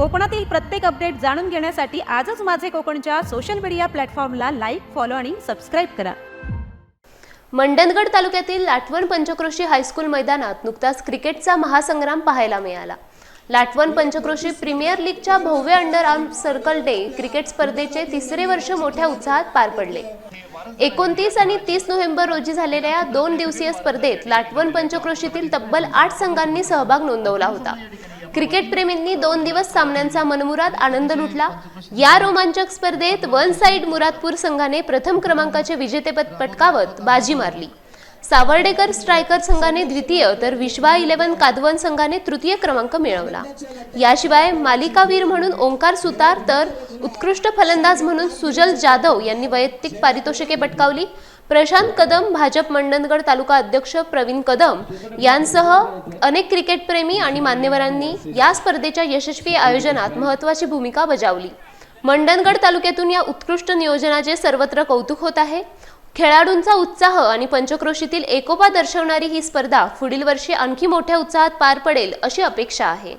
कोकणातील प्रत्येक अपडेट जाणून घेण्यासाठी आजच माझे कोकणच्या सोशल मीडिया प्लॅटफॉर्मला लाईक, फॉलो आणि सबस्क्राईब करा। मंडणगड तालुक्यातील लाटवण पंचक्रोशी हायस्कूल मैदानात नुकताच क्रिकेटचा महासंग्राम पाहायला मिळाला। लाटवण पंचक्रोशी प्रीमियर लीगच्या भव्य under arm circle day cricket स्पर्धेचे तिसरे वर्ष मोठ्या उत्साहात पार पडले। 29 आणि 30 नोव्हेंबर रोजी झालेल्या 2 दिवसीय स्पर्धेत लाटवण पंचक्रोशीतील तब्बल 8 संघांनी सहभाग नोंदवला होता। क्रिकेट प्रेमींनी 2 दिवस सामन्यांचा मनमुराद आनंद लुटला। या रोमांचक स्पर्धेत वन साइड मुरादपूर संघाने प्रथम क्रमांकाचे विजेतेपद पटकावत बाजी मारली। सावर्डेकर स्ट्रायकर संघाने द्वितीय तर विश्वा 11 कादवन संघाने तृतीय क्रमांक मिळवला। याशिवाय मालिकावीर म्हणून ओंकार सुतार तर उत्कृष्ट फलंदाज म्हणून सुजल जाधव यांनी वैयक्तिक पारितोषिके पटकावली। प्रशांत कदम, भाजप मंडणगड तालुका अध्यक्ष प्रवीण कदम यांसह अनेक क्रिकेट प्रेमी आणि मान्यवरांनी या स्पर्धेच्या यशस्वी आयोजनात महत्त्वाची भूमिका बजावली। मंडणगड तालुक्यातून या उत्कृष्ट नियोजनाचे सर्वत्र कौतुक होत आहे। खेळाडूंचा उत्साह आणि पंचक्रोशीतील एकोपा दर्शवणारी ही स्पर्धा पुढील वर्षी आणखी मोठ्या उत्साहात पार पडेल अशी अपेक्षा आहे।